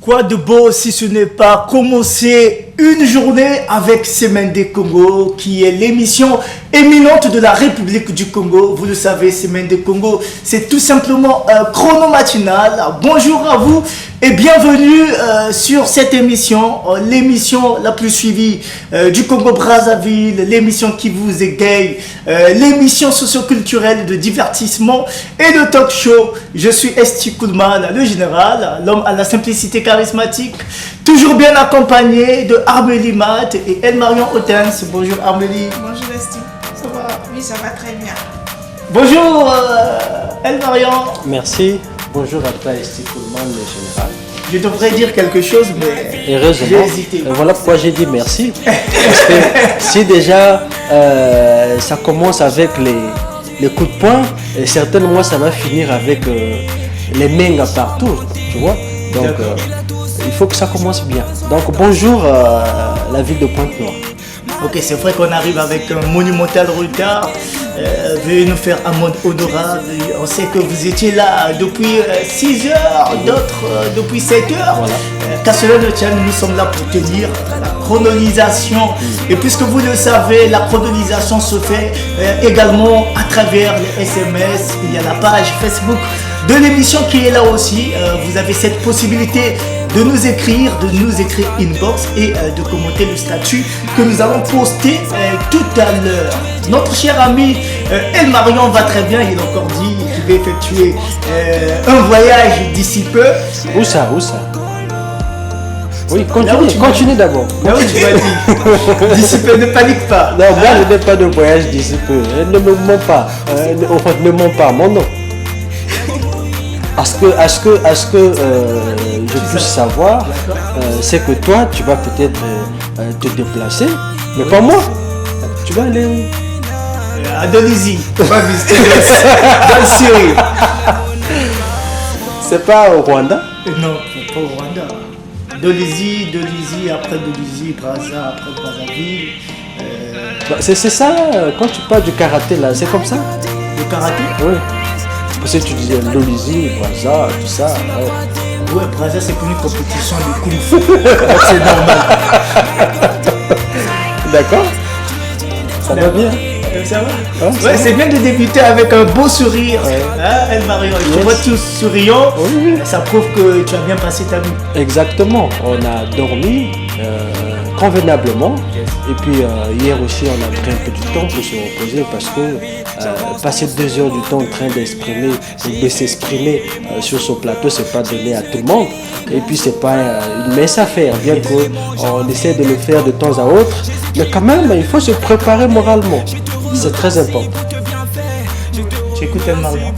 Quoi de beau si ce n'est pas commencer une journée avec Semaine des Congo, qui est l'émission éminente de la République du Congo. Vous le savez, Semaine des Congo, c'est tout simplement un chrono matinal. Bonjour à vous et bienvenue sur cette émission, l'émission la plus suivie du Congo-Brazzaville, l'émission qui vous égaye, l'émission socioculturelle de divertissement et de talk show. Je suis Esti Koudman, le général, l'homme à la simplicité charismatique, toujours bien accompagné de Armélie Matt et Elle-Marion Otens. Bonjour Armélie. Bonjour Esti. Ça va? Oui, ça va très bien. Bonjour Elle-Marion. Merci. Bonjour à toi Esti Koudman, le général. Je devrais dire quelque chose, mais heureusement, j'ai hésité. Voilà pourquoi j'ai dit merci. Parce que si déjà ça commence avec les coups de poing, et certainement ça va finir avec les mains partout, tu vois. Donc il faut que ça commence bien. Donc bonjour la ville de Pointe-Noire. Ok, c'est vrai qu'on arrive avec un monumental retard. Veuillez nous faire un mode honorable. On sait que vous étiez là depuis 6 heures, d'autres depuis 7 heures. Voilà. Qu'à cela ne tienne, nous sommes là pour tenir la chronolisation. Et puisque vous le savez, la chronolisation se fait également à travers les SMS. Il y a la page Facebook de l'émission qui est là aussi. Vous avez cette possibilité de nous écrire inbox et de commenter le statut que nous allons poster tout à l'heure. Notre cher ami El-Marion va très bien, il a encore dit qu'il va effectuer un voyage d'ici peu. Où ça? Oui, continue d'abord. Là où tu m'as dit, d'ici peu, ne panique pas. Non, moi je n'ai pas de voyage d'ici peu. Ne me mens pas. Ne mens pas, mon nom. À ce que je puisse savoir, c'est que toi, tu vas peut-être te déplacer, mais pas moi. Tu vas aller où? À Indonésie. On va visiter dans le Syrie. C'est pas au Rwanda? Non, pas au Rwanda. Indonésie, après Indonésie, Brazza, après Brazzaville. C'est ça, quand tu parles du karaté là, c'est comme ça? Le karaté? Oui. Parce que tu disais Indonésie, Brazza, tout ça. Ouais, Brazza c'est pour une compétition de Kung Fu. Donc c'est normal. D'accord. Ça va bien. Ça va? Ouais, c'est bien de débuter avec un beau sourire. Ouais. Hein, El-Marion, tu vois tous souriants. Oui. Ça prouve que tu as bien passé ta nuit. Exactement. On a dormi convenablement. Yes. Et puis hier aussi on a pris un peu du temps pour se reposer parce que passer 2 heures du temps en train de s'exprimer sur ce plateau, c'est pas donné à tout le monde. Et puis c'est pas une mince affaire, bien qu'on essaie de le faire de temps à autre, mais quand même il faut se préparer moralement. C'est très important. Tu écoutes El-Marion?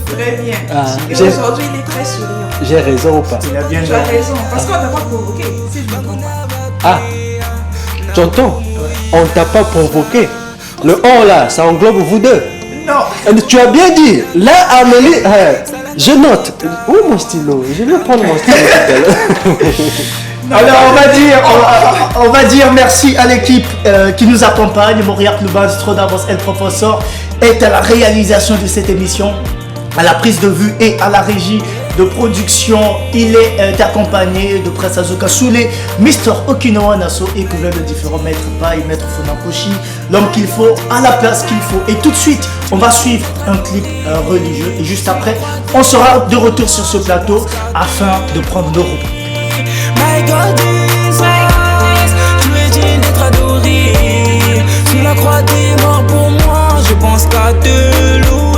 Très bien. Aujourd'hui il est très souriant. J'ai raison ou pas? Tu as raison, parce qu'on n'a pas provoqué, si je ne comprends pas. Ah, tu entends? On ne t'a pas provoqué. Le on là, ça englobe vous deux. Non. Tu as bien dit. Là, Amélie, je note. Où est mon stylo? Je vais prendre mon stylo tout à l'heure. Alors on va dire merci à l'équipe qui nous accompagne. Moria Kluban, Strodavos, El Professor est à la réalisation de cette émission, à la prise de vue et à la régie de production. Il est accompagné de Prince Azuka Soulé, Mr. Okinawa Nassau et couvert de différents maîtres Pai, Maître Funakoshi, l'homme qu'il faut à la place qu'il faut. Et tout de suite, on va suivre un clip religieux et juste après, on sera de retour sur ce plateau afin de prendre nos rubriques. My God, tu es digne d'être adoré. Sous la croix t'es mort pour moi, je pense qu'à te louer.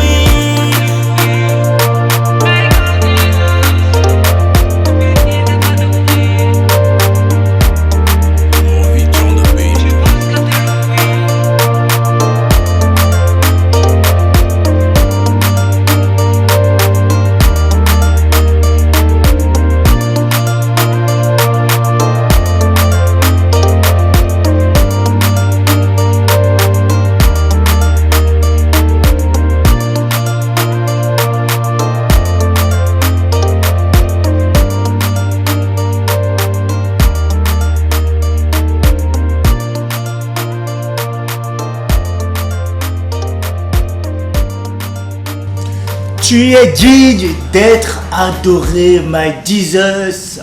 Tu es digne d'être adoré, my Jesus.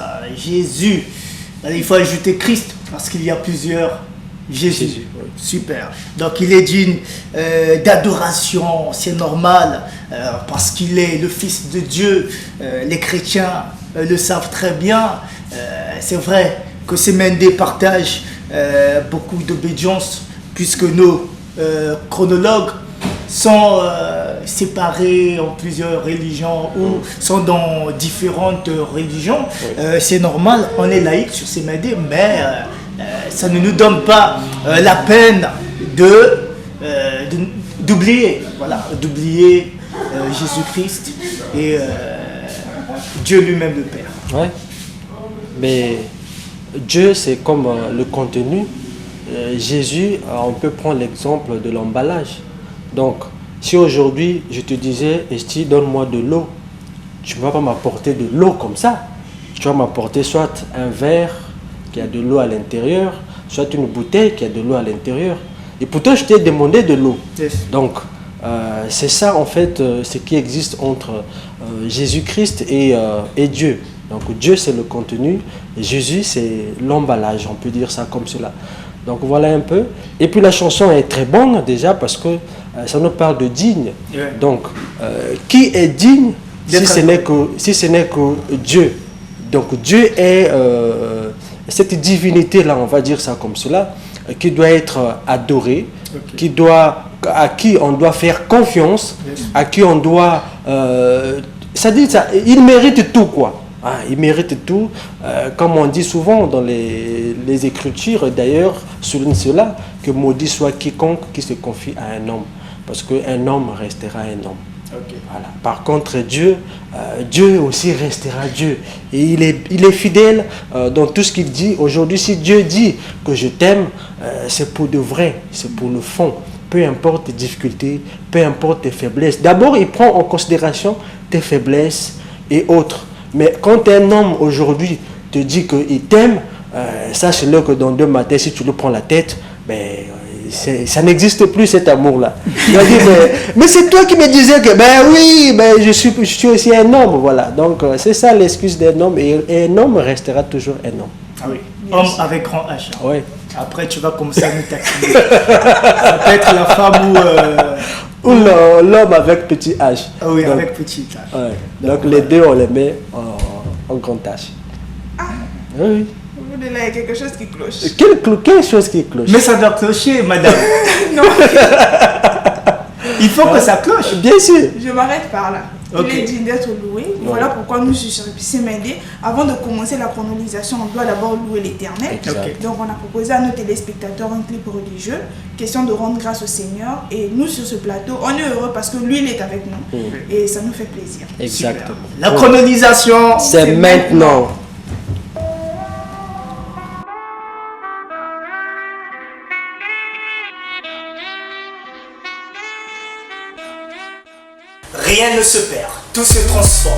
Jésus. Alors, il faut ajouter Christ parce qu'il y a plusieurs Jésus. Jésus, oui. Super. Donc il est digne d'adoration, c'est normal, parce qu'il est le Fils de Dieu. Les chrétiens le savent très bien. C'est vrai que Semende partage beaucoup d'obédience, puisque nos chronologues sont séparés en plusieurs religions ou sont dans différentes religions. C'est normal, on est laïque sur Semende, mais ça ne nous donne pas la peine d'oublier, voilà, d'oublier Jésus-Christ et Dieu lui-même le Père. Ouais. Mais Dieu, c'est comme le contenu. Jésus, on peut prendre l'exemple de l'emballage. Donc, si aujourd'hui je te disais, Esti, donne-moi de l'eau, tu ne vas pas m'apporter de l'eau comme ça. Tu vas m'apporter soit un verre qui a de l'eau à l'intérieur, soit une bouteille qui a de l'eau à l'intérieur. Et pourtant, je t'ai demandé de l'eau. Yes. Donc, c'est ça en fait ce qui existe entre Jésus-Christ et Dieu. Donc Dieu c'est le contenu, et Jésus c'est l'emballage, on peut dire ça comme cela. Donc voilà un peu. Et puis la chanson est très bonne déjà parce que ça nous parle de digne. Ouais. Donc qui est digne si ce n'est que Dieu. Donc Dieu est cette divinité là, on va dire ça comme cela, qui doit être adorée, à qui on doit faire confiance, à qui on doit... ça dit ça, il mérite tout quoi. Ah, il mérite tout. Comme on dit souvent dans les Écritures, d'ailleurs, souligne cela, que maudit soit quiconque qui se confie à un homme. Parce qu'un homme restera un homme. Okay. Voilà. Par contre, Dieu aussi restera Dieu. Et il est fidèle dans tout ce qu'il dit. Aujourd'hui, si Dieu dit que je t'aime, c'est pour de vrai, c'est pour le fond. Peu importe tes difficultés, peu importe tes faiblesses. D'abord, il prend en considération tes faiblesses et autres. Mais quand un homme aujourd'hui te dit qu'il t'aime, sache-le que dans 2 matins, si tu lui prends la tête, ça n'existe plus cet amour-là. Il va dire, mais c'est toi qui me disais que, oui, je suis aussi un homme. Voilà. Donc c'est ça l'excuse d'un homme, et un homme restera toujours un homme. Ah oui, homme avec grand H. Oui. Après, tu vas commencer à nous taxiner. Ça peut être la femme ou l'homme avec petit H. Ah oui, donc, avec petit H. Ouais. Donc les deux, on les met en grand H. Ah, Oui. au bout de là, il y a quelque chose qui cloche. Quelle chose qui cloche? Mais ça doit clocher, madame. Non, Il faut que ça cloche. Bien sûr. je m'arrête par là. Ok. Il est digne d'être loué. Voilà pourquoi nous, sur Semende, avant de commencer la chronologisation, on doit d'abord louer l'Éternel. Ok. Donc on a proposé à nos téléspectateurs un clip religieux, question de rendre grâce au Seigneur. Et nous, sur ce plateau, on est heureux parce que lui, il est avec nous. Et ça nous fait plaisir. Exactement. La chronologisation, C'est maintenant. rien ne se perd, tout se transforme.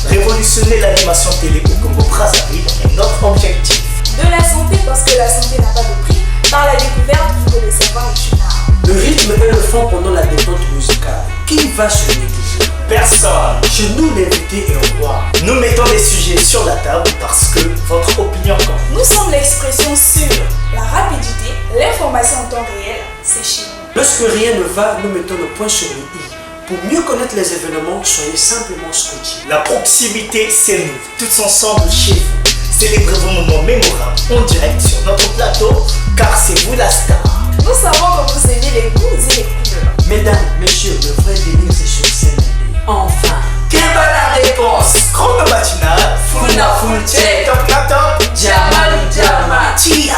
Révolutionner l'animation télé au Congo-Brazzaville est notre objectif. De la santé parce que la santé n'a pas de prix. Par la découverte, vous devez savoir est une art. Le rythme est le fond pendant la détente musicale. Qui va se négliger? Personne. Chez nous, l'invité est au roi. Nous mettons les sujets sur la table parce que votre opinion compte. Nous sommes l'expression sûre. La rapidité, l'information en temps réel, c'est chez nous. Lorsque rien ne va, nous mettons le point sur le i. Pour mieux connaître les événements, soyez simplement scotchés. La proximité, c'est nous, tous ensemble chez vous. Célébrez vos moments mémorables en direct sur notre plateau, car c'est vous la star. Nous savons que vous aimez les goûts et les couleurs. Mesdames, messieurs, le vrai délire c'est sur scène. Enfin, Quelle va la réponse? Chrono matinal, Funa Fulche, top na top, Jamalu Jama. Tia.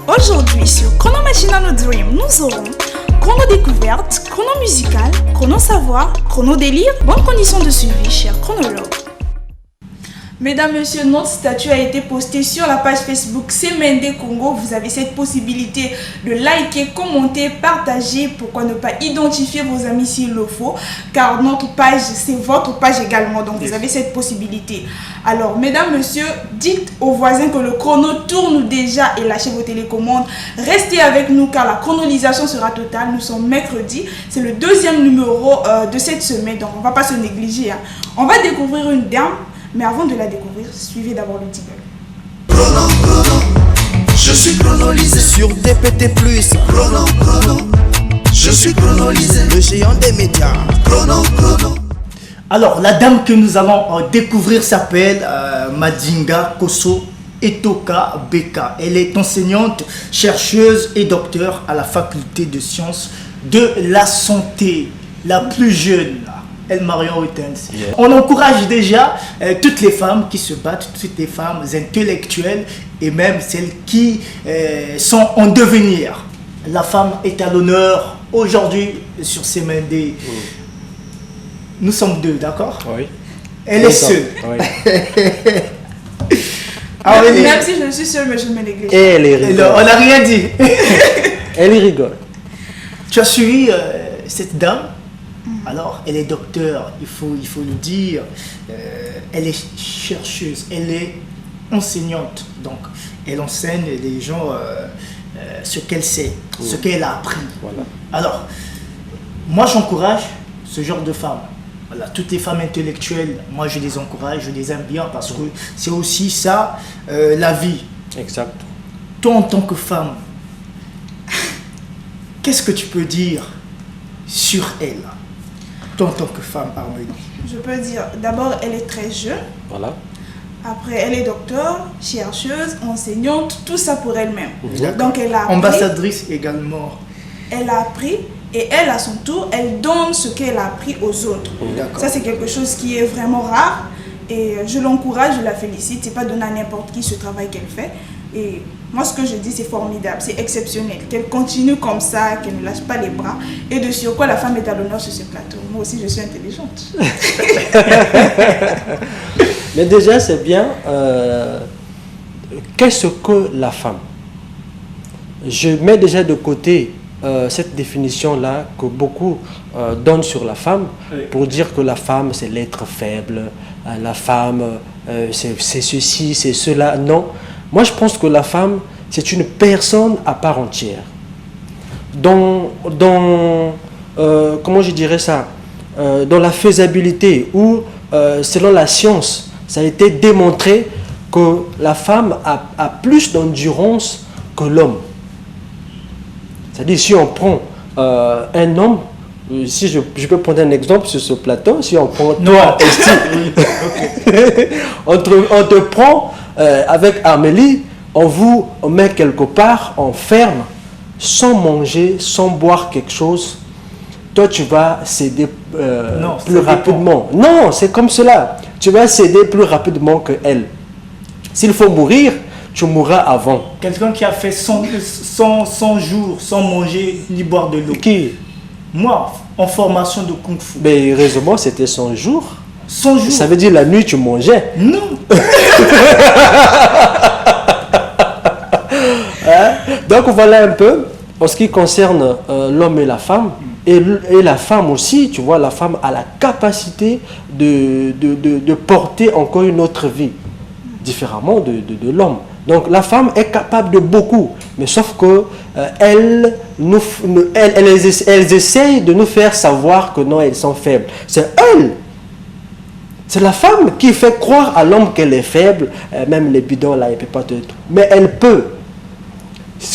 Aujourd'hui, sur Chrono Machina No Dream, nous aurons chrono découverte, chrono musical, chrono savoir, chrono délire. Bonne condition de suivi, chers chronologues. Mesdames, Messieurs, notre statut a été posté sur la page Facebook CMND Congo. Vous avez cette possibilité de liker, commenter, partager. Pourquoi ne pas identifier vos amis s'il le faut, car notre page, c'est votre page également. Donc, vous avez cette possibilité. Alors, Mesdames, Messieurs, dites aux voisins que le chrono tourne déjà et lâchez vos télécommandes. Restez avec nous car la chronolisation sera totale. Nous sommes mercredi. C'est le deuxième numéro de cette semaine. Donc, on ne va pas se négliger. Hein. On va découvrir une dame. Mais avant de la découvrir, suivez d'abord le jingle. Chrono, chrono, je suis chronolisé sur DPT+. Chrono, je suis chronolisé, le géant des médias. Chrono. Alors, la dame que nous allons découvrir s'appelle Madinga Koso Etoka Beka. Elle est enseignante, chercheuse et docteur à la faculté de sciences de la santé, la plus jeune. El Marion Rutens. Yeah. On encourage déjà toutes les femmes qui se battent, toutes les femmes intellectuelles et même celles qui sont en devenir. La femme est à l'honneur aujourd'hui sur CMND. Nous sommes deux, d'accord? Oui. Elle est seule. Oui. Même si je suis seule, mais je me néglige. Et elle est rigole. On n'a rien dit. Elle rigole. Tu as suivi cette dame? Alors, elle est docteur, il faut le dire, elle est chercheuse, elle est enseignante, donc elle enseigne les gens ce qu'elle sait, ce qu'elle a appris. Voilà. Alors, moi j'encourage ce genre de femmes. Voilà, toutes les femmes intellectuelles, moi je les encourage, je les aime bien parce que c'est aussi ça la vie. Exact. Toi en tant que femme, qu'est-ce que tu peux dire sur elle? Toi en tant que femme, pardon. Je peux dire, d'abord, elle est très jeune. Voilà. Après, elle est docteur, chercheuse, enseignante, tout ça pour elle-même. Donc, elle a appris, ambassadrice également. Elle a appris et elle, à son tour, elle donne ce qu'elle a appris aux autres. Ça, c'est quelque chose qui est vraiment rare. Et je l'encourage, je la félicite. C'est pas donné à n'importe qui ce travail qu'elle fait. Et moi, ce que je dis, c'est formidable, c'est exceptionnel. Qu'elle continue comme ça, qu'elle ne lâche pas les bras. Et de surcroît, la femme est à l'honneur sur ce plateau. Moi aussi, je suis intelligente. Mais déjà, c'est bien. Qu'est-ce que la femme? Je mets déjà de côté cette définition-là que beaucoup donnent sur la femme pour dire que la femme, c'est l'être faible. La femme, c'est ceci, c'est cela. Non. Moi, je pense que la femme, c'est une personne à part entière. Comment je dirais ça, dans la faisabilité ou selon la science, ça a été démontré que la femme a plus d'endurance que l'homme. C'est-à-dire, si on prend un homme, si je peux prendre un exemple sur ce plateau, si on prend toi, on te prend avec Amélie, on vous met quelque part, on ferme, sans manger, sans boire quelque chose. Toi, tu vas céder plus rapidement. Non, c'est comme cela. Tu vas céder plus rapidement que elle. S'il faut mourir, tu mourras avant. Quelqu'un qui a fait 100 jours sans manger ni boire de l'eau. Qui? Moi, en formation de Kung Fu. Mais heureusement, c'était 100 jours. 100 jours. Ça veut dire la nuit, tu mangeais. Non. Donc voilà un peu en ce qui concerne l'homme et la femme. Et la femme aussi, tu vois, la femme a la capacité de porter encore une autre vie, différemment de l'homme. Donc la femme est capable de beaucoup, mais sauf que elles essayent de nous faire savoir que non, elles sont faibles. C'est elles. C'est la femme qui fait croire à l'homme qu'elle est faible, même les bidons là, elle ne peut pas te... Mais elle peut.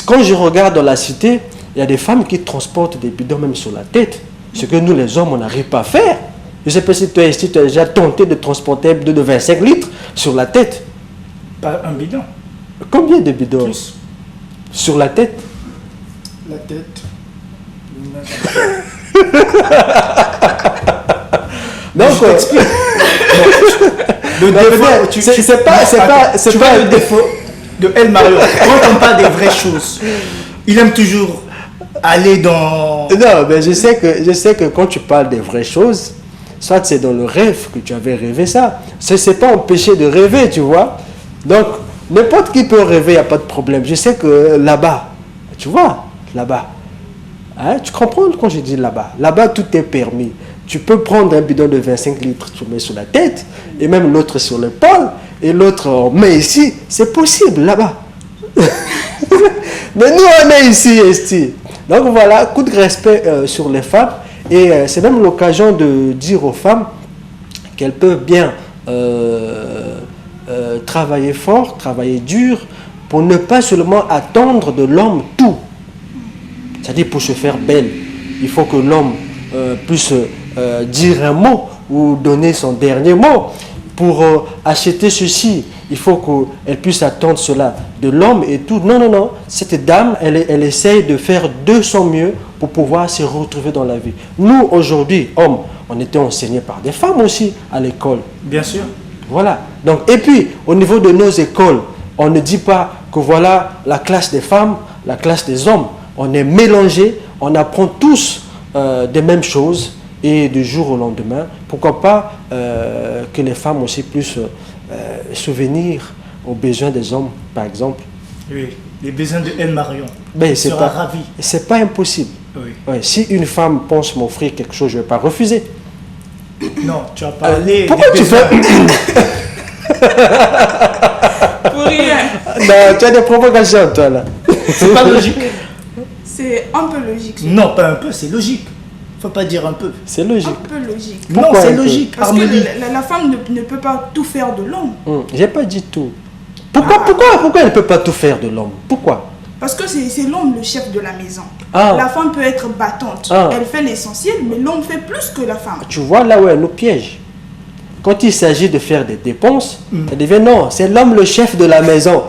Quand je regarde dans la cité, il y a des femmes qui transportent des bidons même sur la tête. Ce que nous les hommes, on n'arrive pas à faire. Je ne sais pas si tu as déjà tenté de transporter de 25 litres sur la tête. Pas un bidon. Combien de bidons? Plus. Sur la tête? La tête. Donc, le défaut, c'est pas le défaut de El Mario. Quand on parle des vraies choses, il aime toujours aller dans... Non, mais je sais que quand tu parles des vraies choses, soit c'est dans le rêve que tu avais rêvé ça. C'est pas empêché de rêver, tu vois. Donc, n'importe qui peut rêver, il n'y a pas de problème. Je sais que là-bas, tu vois, là-bas, hein, tu comprends quand je dis là-bas? Là-bas, tout est permis. Tu peux prendre un bidon de 25 litres, tu le mets sur la tête, et même l'autre sur l'épaule, et l'autre on met ici. C'est possible là-bas. Mais nous, on est ici, Esti. Donc voilà, coup de respect sur les femmes. Et c'est même l'occasion de dire aux femmes qu'elles peuvent bien travailler fort, travailler dur, pour ne pas seulement attendre de l'homme tout. C'est-à-dire pour se faire belle. Il faut que l'homme puisse dire un mot ou donner son dernier mot. Pour acheter ceci, il faut qu'elle puisse attendre cela de l'homme et tout. Non, non, non. Cette dame, elle essaye de faire de son mieux pour pouvoir se retrouver dans la vie. Nous, aujourd'hui, hommes, on était enseignés par des femmes aussi à l'école. Bien sûr. Voilà. Donc, et puis, au niveau de nos écoles, on ne dit pas que voilà la classe des femmes, la classe des hommes. On est mélangés, on apprend tous des mêmes choses. Et du jour au lendemain, pourquoi pas que les femmes aussi puissent souvenir aux besoins des hommes, par exemple. Oui, les besoins de Elle Marion. Ben, c'est pas impossible. Oui. Ouais, si une femme pense m'offrir quelque chose, je ne vais pas refuser. Non, tu as parlé. Pourquoi tu fais Pour rien. Non, tu as des provocations, toi, là. C'est pas logique. C'est un peu logique. Non, pas un peu, c'est logique. Faut pas dire un peu. C'est logique. Un peu logique. Non, c'est logique. Parce que la femme ne peut pas tout faire de l'homme. J'ai pas dit tout. Pourquoi elle ne peut pas tout faire de l'homme? Pourquoi? Parce que c'est l'homme le chef de la maison. Ah. La femme peut être battante. Ah. Elle fait l'essentiel, mais l'homme fait plus que la femme. Tu vois là où elle nous piège. Quand il s'agit de faire des dépenses, elle devient non, c'est l'homme le chef de la maison.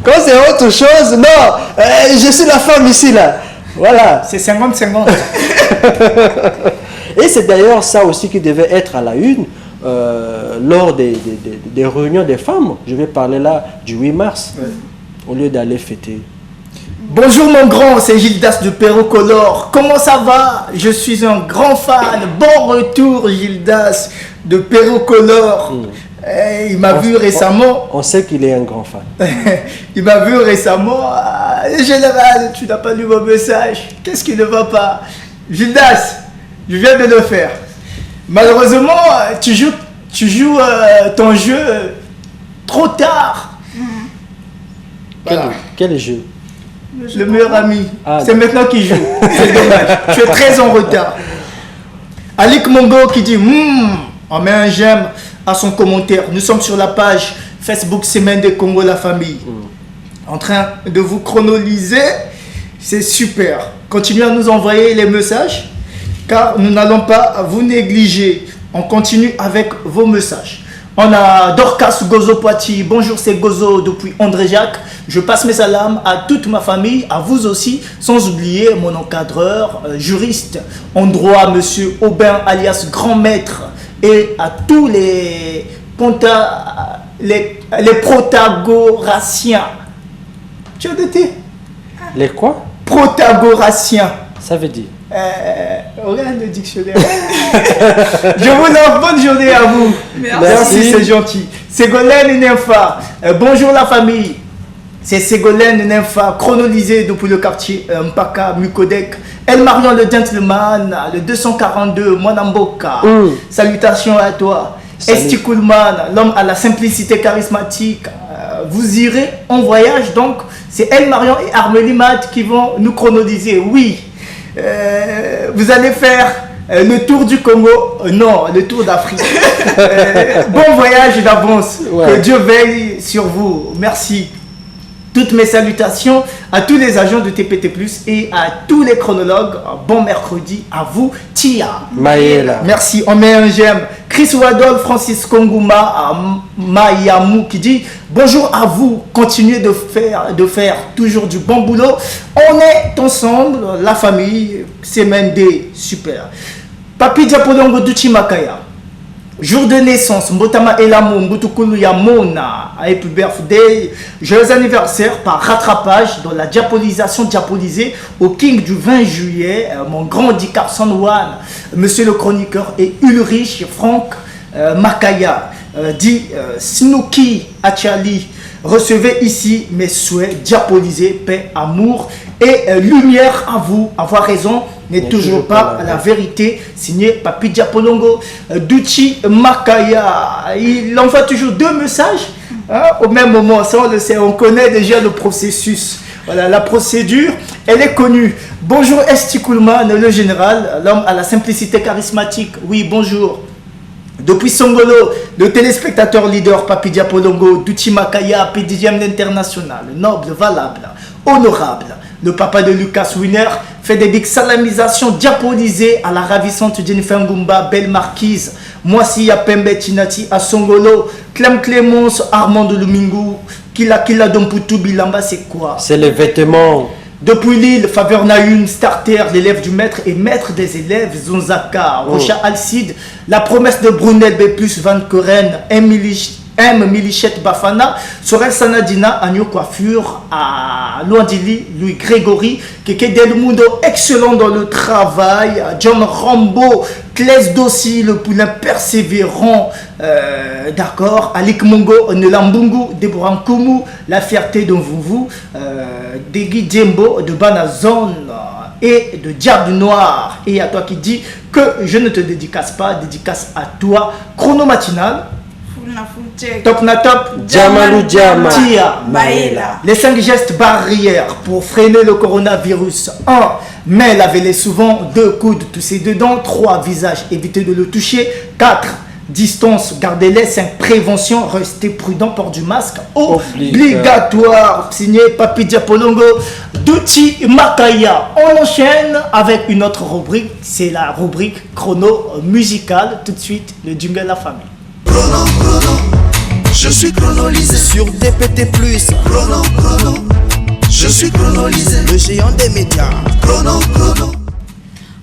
Quand c'est autre chose, non, je suis la femme ici là. Voilà. C'est 50-50. Et c'est d'ailleurs ça aussi qui devait être à la une lors des réunions des femmes. Je vais parler là du 8 mars, au lieu d'aller fêter. Bonjour mon grand, c'est Gildas de Perrocolor. Comment ça va? Je suis un grand fan. Bon retour Gildas de Perrocolor. Il m'a vu récemment. On sait qu'il est un grand fan. Il m'a vu récemment. Général, tu n'as pas lu mon message. Qu'est-ce qui ne va pas? Gildas, je viens de le faire. Malheureusement, tu joues ton jeu trop tard. Voilà. Quel jeu? Le meilleur ami. Ah, c'est maintenant qu'il joue. C'est dommage. Tu es très en retard. Alik Mongo qui dit on met un j'aime à son commentaire. Nous sommes sur la page Facebook Semaine des Congo la famille. En train de vous chronologiser. C'est super. Continuez à nous envoyer les messages car nous n'allons pas vous négliger. On continue avec vos messages. On a Dorcas Gozo Poiti. Bonjour, c'est Gozo depuis André Jacques. Je passe mes salams à toute ma famille, à vous aussi, sans oublier mon encadreur, juriste en droit, monsieur Aubin alias Grand Maître, et à tous les protagoraciens. Tu as noté? Les quoi? Protagoraciens. Ça veut dire? Regarde le dictionnaire. Je vous offre bonne journée à vous. Merci, c'est gentil. Ségolène Nympha. Bonjour la famille. C'est Ségolène Nympha, chronolisée depuis le quartier Mpaka Mukodek. El Marion le gentleman, le 242, Monamboka. Salutations à toi. Esti Coolman, l'homme à la simplicité charismatique. Vous irez en voyage, donc c'est El Marion et Armélie Mat qui vont nous chronoliser. Oui. Vous allez faire le tour du Congo, non, le tour d'Afrique. Bon voyage d'avance, que Dieu veille sur vous. Merci. Toutes mes salutations à tous les agents de TPT+, et à tous les chronologues. Bon mercredi à vous, Tia. Maëla. Merci, on met un j'aime. Chris Wadol, Francis Konguma, Mayamu qui dit bonjour à vous, continuez de faire toujours du bon boulot. On est ensemble, la famille, c'est Mende, super. Papi Diapolongo Duchi Makaya. Jour de naissance, Mbotama Elamo, Mbutukulu Yamona, Happy Birthday, joyeux anniversaire par rattrapage dans la diabolisation diabolisée au King du 20 juillet, mon grand dit Carson One, monsieur le chroniqueur et Ulrich Frank Makaya, dit Snooki Achali, recevez ici mes souhaits diabolisés, paix, amour et lumière à vous, avoir raison n'est toujours pas la vérité, signé Papi Diapolongo, Duchi Makaya. Il envoie toujours 2 messages au même moment, ça on le sait, on connaît déjà le processus. Voilà, la procédure, elle est connue. Bonjour Esti Koulman, le général, l'homme à la simplicité charismatique. Oui, bonjour. Depuis Songolo, le téléspectateur leader Papi Diapolongo, Duchi Makaya, PDGM international, noble, valable, honorable. Le papa de Lucas Wiener fait des big salamisations diabolisées à la ravissante Jennifer Ngumba, belle marquise. Moisi Yapembe Tinati à Songolo, Clem Clémence, Armand de Lumingu, Kila Domputu Bilamba, c'est quoi? C'est les vêtements. Depuis Lille, Faveur Nayoun, Starter, l'élève du maître et maître des élèves, Zonzaka, Rocha Alcide, la promesse de Brunel B+, Van Koren, M. Milichette Bafana, Sorel Sanadina, Agneau Coiffure, à Luandili, Louis Grégory, Keke Delmundo, excellent dans le travail, John Rambo, Claes Dossi, le poulain persévérant, d'accord, Alik Mongo, Nelambungu, Deborah Nkumu, la fierté de Mvuvu, Degui Djembo, de Banazone et de Diable Noir. Et à toi qui dis que je ne te dédicace pas, dédicace à toi, Chrono Matinal. Top na top, Djamalou Djama, Tia Maëla. Les 5 gestes barrières pour freiner le coronavirus. 1. Main, lavez-les souvent. 2. Coudes, tousser dedans. 3. Visage, évitez de le toucher. 4. Distance, gardez-les. 5. Prévention, restez prudent. Port du masque obligatoire. Signé Papi Diapolongo, Duchi Makaya. On enchaîne avec une autre rubrique. C'est la rubrique chrono musicale. Tout de suite, le jingle à la famille. Chrono, je suis chronolisé sur DPT+. Chrono, je suis chronolisé, le géant des médias. Chrono.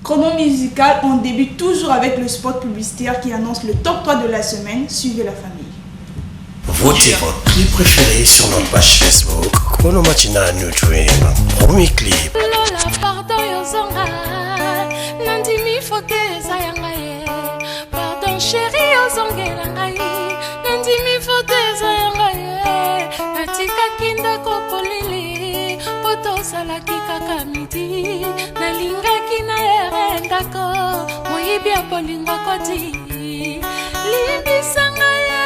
Chrono musical, on débute toujours avec le spot publicitaire qui annonce le top 3 de la semaine. Suivez la famille. Votez votre clip préféré sur notre page Facebook Chrono Matinal New Dream. Premier clip. Lola pardon yozonga nandimi fote zayangaye. Pardon chérie yozongela ngai nandimi fote zayangaye. Natika kinda kopolili poto salaki kaka midi nalingaki na erendako moyibi apolingo koti limbisanga ye.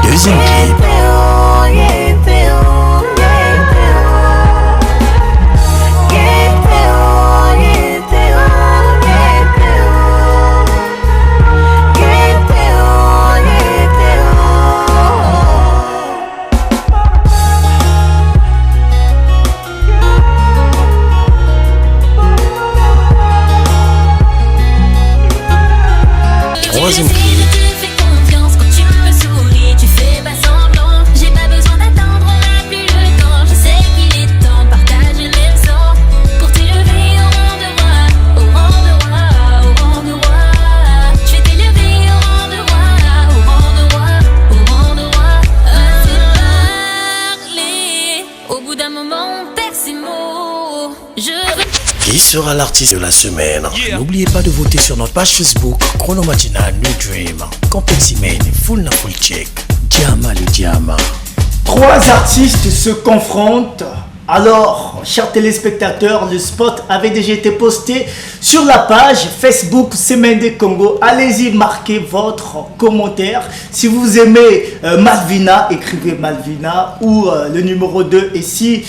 Deuxième clip. Troisième clip. Qui sera l'artiste de la semaine? N'oubliez pas de voter sur notre page Facebook Chrono Matinal New Dream. Compleximane, full na full check. Djama le Djama. 3 artistes se confrontent. Alors, chers téléspectateurs, le spot avait déjà été posté sur la page Facebook Semende Congo. Allez-y, marquez votre commentaire. Si vous aimez Malvina, écrivez Malvina ou le numéro 2. Et si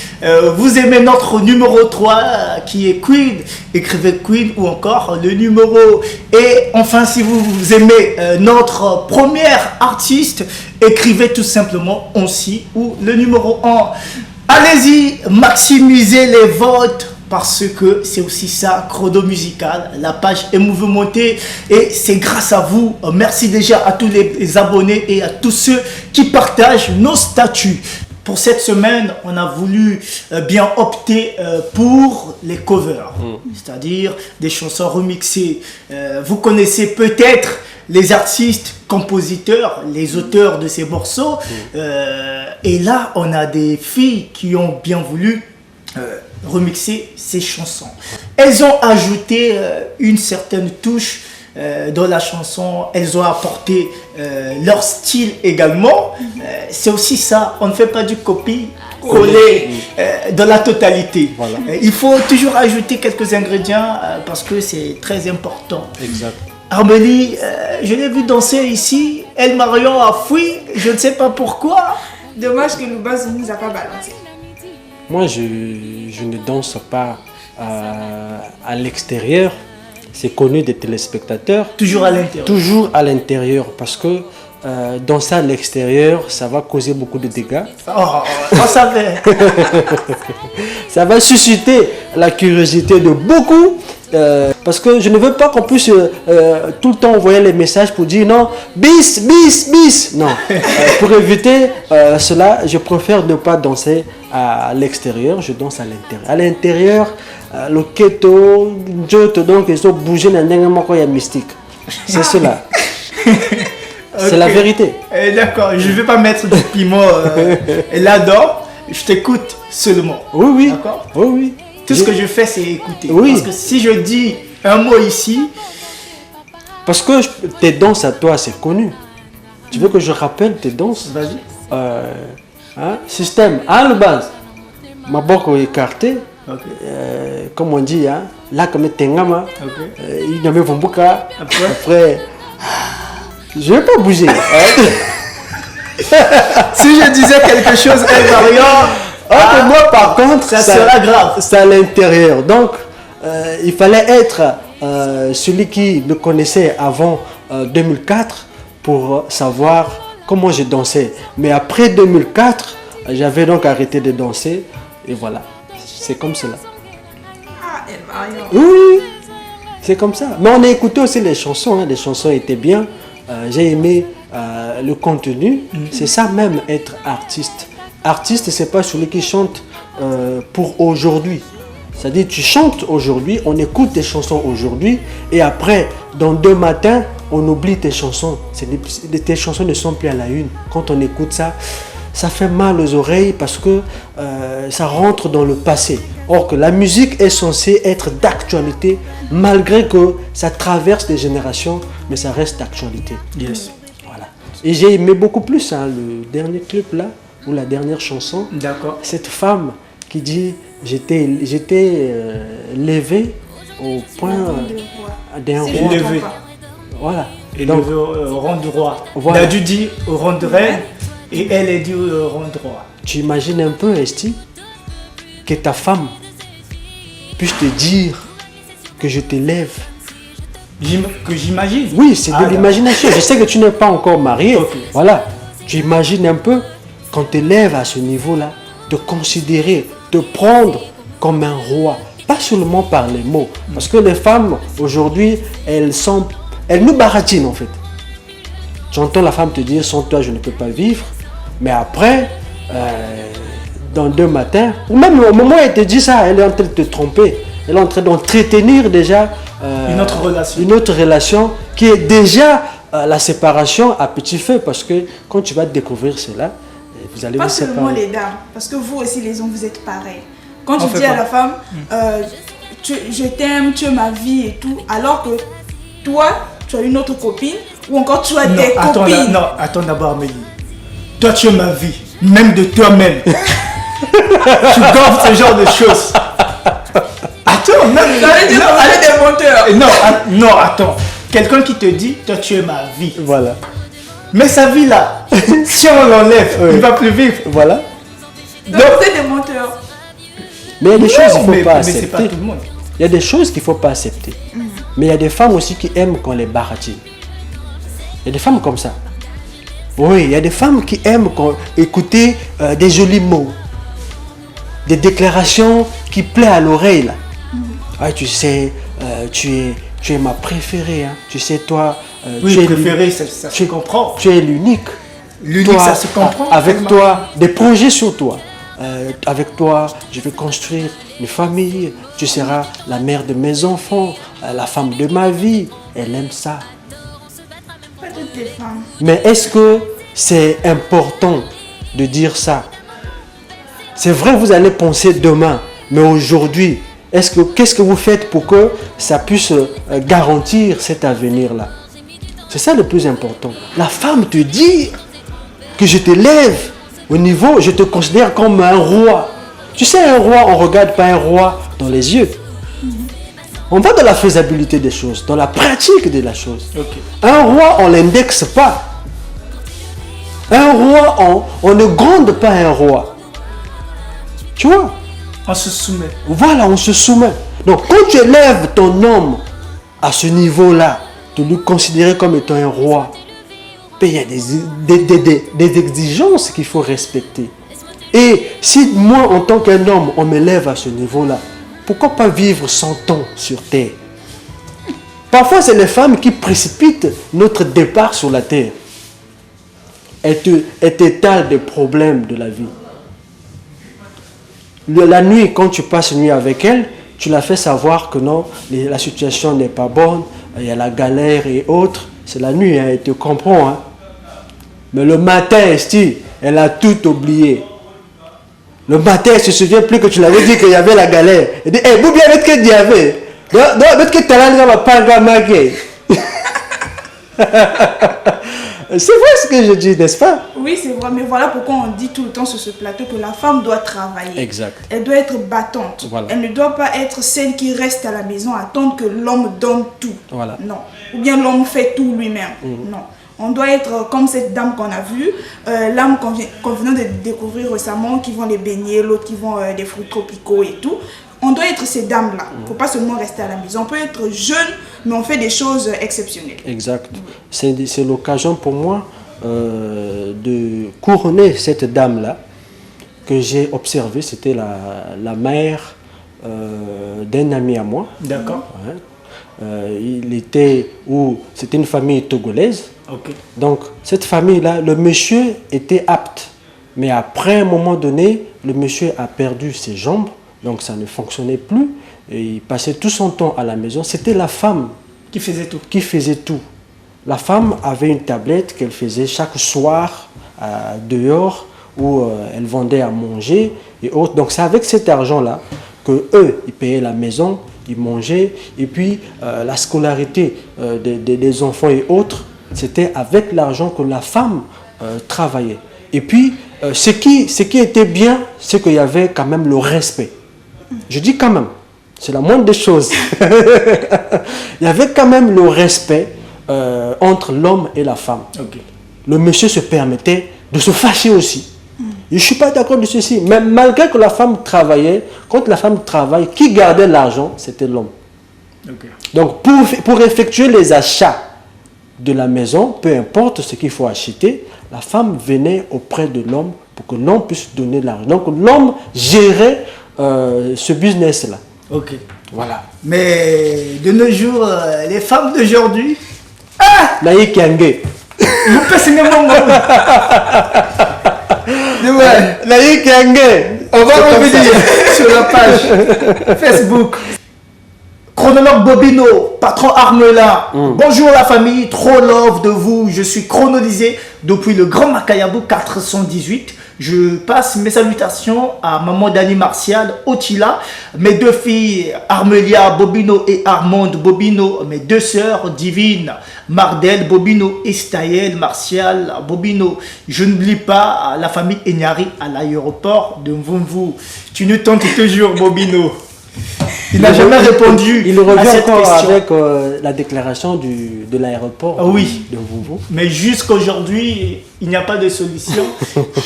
vous aimez notre numéro 3 qui est Queen, écrivez Queen ou encore le numéro. Et enfin, si vous aimez notre première artiste, écrivez tout simplement aussi ou le numéro 1. Allez-y, maximisez les votes parce que c'est aussi ça, chrono musical. La page est mouvementée et c'est grâce à vous. Merci déjà à tous les abonnés et à tous ceux qui partagent nos statuts. pour cette semaine, on a voulu bien opter pour les covers, c'est-à-dire des chansons remixées. Vous connaissez peut-être les artistes, compositeurs, les auteurs de ces morceaux. Et là, on a des filles qui ont bien voulu remixer ces chansons. Elles ont ajouté une certaine touche dans la chanson, elles ont apporté leur style également. C'est aussi ça, on ne fait pas du copier-coller dans la totalité. Voilà. Il faut toujours ajouter quelques ingrédients parce que c'est très important. Exact. Armélie, je l'ai vu danser ici, El Marion a fui, je ne sais pas pourquoi. Dommage que Loubaz ne nous a pas balancé. Moi, je ne danse pas à l'extérieur. C'est connu des téléspectateurs. Toujours à l'intérieur. Toujours à l'intérieur, parce que danser à l'extérieur, ça va causer beaucoup de dégâts. Oh, on savait. Ça va susciter la curiosité de beaucoup. Parce que je ne veux pas qu'on puisse tout le temps envoyer les messages pour dire non, bis, bis, bis. Non. Pour éviter cela, je préfère ne pas danser à l'extérieur, je danse à l'intérieur. À l'intérieur, le keto, joto, donc ils ont bougé dans le moment quand il y a mystique. C'est cela. C'est la vérité. D'accord, je ne vais pas mettre du piment là-dedans. Je t'écoute seulement. Oui, oui. D'accord. Oui, oui. Tout ce que je fais, c'est écouter. Oui. Parce que si je dis un mot ici... Parce que tes danses à toi, c'est connu. Tu veux que je rappelle tes danses? Vas-y. Système, à la base, ma boko écarté. Ok. Comme on dit, là comme Tengama, Ok. il y avait Vombuka. Après, je ne vais pas bouger. si je disais quelque chose, El Marion, moi par contre, ça sera grave. C'est à l'intérieur. Donc, il fallait être celui qui me connaissait avant 2004 pour savoir comment je dansais. Mais après 2004, j'avais donc arrêté de danser. Et voilà, c'est comme cela. Ah, El Marion. Oui, c'est comme ça. Mais on a écouté aussi les chansons. Les chansons étaient bien. J'ai aimé le contenu. C'est ça même, être artiste. Artiste, c'est pas celui qui chante pour aujourd'hui. C'est-à-dire, tu chantes aujourd'hui, on écoute tes chansons aujourd'hui, et après, dans 2 matins, on oublie tes chansons. Tes chansons ne sont plus à la une. Quand on écoute ça, ça fait mal aux oreilles parce que ça rentre dans le passé. Or que la musique est censée être d'actualité, malgré que ça traverse des générations, mais ça reste d'actualité. Yes. Voilà. Et j'ai aimé beaucoup plus le dernier clip là, ou la dernière chanson. D'accord. Cette femme qui dit j'étais levé au point d'un Si roi. je ne me Élevé. trompe pas. Voilà. Et Donc, le rang du roi. Voilà. Il a dû dire au rang de reine et elle est due au rang de roi. tu imagines un peu, Esti, que ta femme puisse te dire que je t'élève. Que j'imagine. Oui, c'est de Ah, l'imagination. Je sais que tu n'es pas encore marié. Ok. Voilà. Tu imagines un peu qu'on t'élève à ce niveau-là, de considérer, de prendre comme un roi. Pas seulement par les mots. Parce que les femmes, aujourd'hui, elles nous baratinent en fait. J'entends la femme te dire, sans toi, je ne peux pas vivre. Mais après, dans 2 matins, ou même au moment où elle te dit ça, elle est en train de te tromper. Elle est en train d'entretenir déjà une autre relation qui est déjà la séparation à petit feu. Parce que quand tu vas découvrir cela, vous allez Pas vous séparer. seulement les dames, parce que vous aussi les hommes, vous êtes pareils. Quand tu On fait dis à pas. la femme, je t'aime, tu es ma vie et tout, alors que toi, tu as une autre copine, ou encore tu as des copines. Attends d'abord, Amélie. Toi, tu es ma vie, même de toi-même. Tu gonfles ce genre de choses. Attends, non, Ça veut dire que vous êtes des menteurs. non, attends. Quelqu'un qui te dit, toi, tu es ma vie. Voilà. Mais sa vie là, si on l'enlève, il ne va plus vivre. Voilà. Donc vous êtes des menteurs. Mais il y a des choses qu'il ne faut pas mais c'est pas accepter. tout le monde. Il y a des choses qu'il ne faut pas accepter. Mais il y a des femmes aussi qui aiment qu'on les baratine. Il y a des femmes comme ça. Oui, il y a des femmes qui aiment écouter des jolis mots. Des déclarations qui plaisent à l'oreille là. Ah, tu sais, tu es ma préférée. Hein. Tu sais, toi, Oui, tu es préféré, ça se comprend. Tu es l'unique. L'unique, ça se comprend. Avec vraiment. toi, des projets sur toi. Avec toi, je vais construire une famille. Tu seras la mère de mes enfants, la femme de ma vie. Elle aime ça. Pas toutes les femmes. Mais est-ce que c'est important de dire ça? C'est vrai, vous allez penser demain, mais aujourd'hui, qu'est-ce que vous faites pour que ça puisse garantir cet avenir-là? C'est ça le plus important. La femme te dit que je t'élève au niveau, je te considère comme un roi. Tu sais, un roi, on ne regarde pas un roi dans les yeux. On va dans la faisabilité des choses, dans la pratique de la chose. Okay. Un roi, on ne l'indexe pas. Un roi, on ne gronde pas un roi. Tu vois? On se soumet. Voilà, on se soumet. Donc, quand tu élèves ton homme à ce niveau-là, de le considérer comme étant un roi, il y a des exigences qu'il faut respecter. Et si moi, en tant qu'un homme, on m'élève à ce niveau-là, pourquoi pas vivre 100 ans sur terre? Parfois, c'est les femmes qui précipitent notre départ sur la terre. Elles t'étalent des problèmes de la vie. La nuit, quand tu passes une nuit avec elle, tu la fais savoir que non, la situation n'est pas bonne, il y a la galère et autres. C'est la nuit, hein, elle te comprend. Hein. Mais le matin, elle a tout oublié. Le matin, elle ne se souvient plus que tu l'avais dit qu'il y avait la galère. Elle dit, vous bien mettre que diable. Non, mettre que tu as pas gamagué. C'est vrai ce que je dis, n'est-ce pas? Oui, c'est vrai, mais voilà pourquoi on dit tout le temps sur ce plateau que la femme doit travailler. Exact. Elle doit être battante. Voilà. Elle ne doit pas être celle qui reste à la maison, attendre que l'homme donne tout. Voilà. Non. Ou bien l'homme fait tout lui-même. Non. On doit être comme cette dame qu'on a vue, l'âme qu'on venait de découvrir récemment, qui vont les baigner, l'autre qui vont des fruits tropicaux et tout. On doit être ces dames-là. Il ne faut pas seulement rester à la maison. On peut être jeune, mais on fait des choses exceptionnelles. Exact. C'est l'occasion pour moi de couronner cette dame-là que j'ai observée. C'était la mère d'un ami à moi. D'accord. C'était une famille togolaise. Okay. Donc, cette famille-là, le monsieur était apte. Mais après un moment donné, le monsieur a perdu ses jambes. Donc, ça ne fonctionnait plus. Et il passait tout son temps à la maison. C'était la femme qui faisait tout. La femme avait une tablette qu'elle faisait chaque soir dehors où elle vendait à manger et autres. Donc, c'est avec cet argent-là que eux, ils payaient la maison, ils mangeaient. Et puis, la scolarité des enfants et autres, c'était avec l'argent que la femme travaillait. Et puis, ce qui était bien, c'est qu'il y avait quand même le respect. Je dis quand même, c'est la moindre des choses. Il y avait quand même le respect entre l'homme et la femme. Okay. Le monsieur se permettait de se fâcher aussi. Je ne suis pas d'accord de ceci. Mais malgré que la femme travaillait, quand la femme travaille, qui gardait l'argent, c'était l'homme. Okay. Donc pour effectuer les achats de la maison, peu importe ce qu'il faut acheter, la femme venait auprès de l'homme pour que l'homme puisse donner l'argent. Donc l'homme gérait ce business-là. Ok. Voilà. Mais de nos jours, les femmes d'aujourd'hui... Naïe Kiangé. Vous passez même mon Naïe Kiangé. On va revenir sur la page Facebook. Chronologue Bobino, patron Armelin. Bonjour la famille, trop love de vous. Je suis chronolisé depuis le Grand Macayabo 418. Je passe mes salutations à maman Dani Martial, Otila, mes deux filles Armelia Bobino et Armande Bobino, mes deux sœurs divines Mardel Bobino et Staël Martial Bobino. Je n'oublie pas la famille Enyari à l'aéroport de Mvumvu. Tu nous tentes toujours Bobino. Il n'a jamais répondu. Il revient à cette encore question. avec la déclaration de l'aéroport oui. de Mvumvu. Mais jusqu'aujourd'hui, il n'y a pas de solution.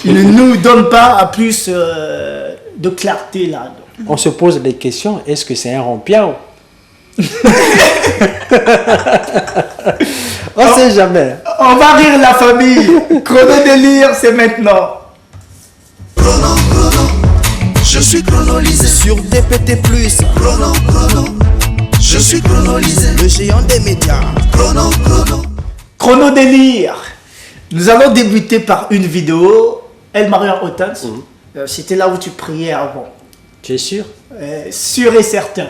Il ne nous donne pas à plus de clarté là. On se pose des questions. Est-ce que c'est un rompiao? On ne sait jamais. On va rire la famille. Chrono délire, c'est maintenant. Chrono, chrono, je suis chronolisé sur DPT+. Chrono, chrono, je suis chronolisé, le géant des médias. Chrono, chrono. Chrono délire. Nous allons débuter par une vidéo. El Marion Otans, c'était là où tu priais avant. Tu es sûr? Sûr et certain.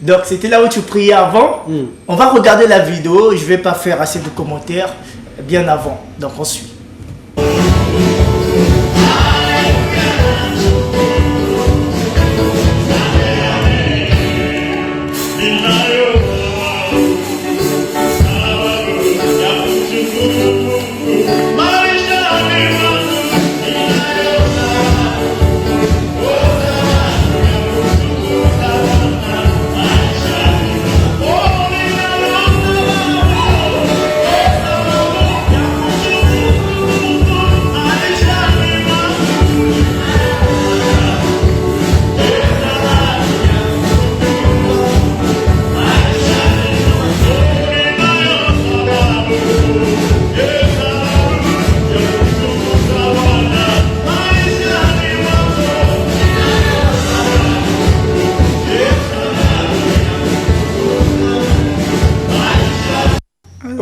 Donc c'était là où tu priais avant. On va regarder la vidéo. Je ne vais pas faire assez de commentaires bien avant. Donc on suit.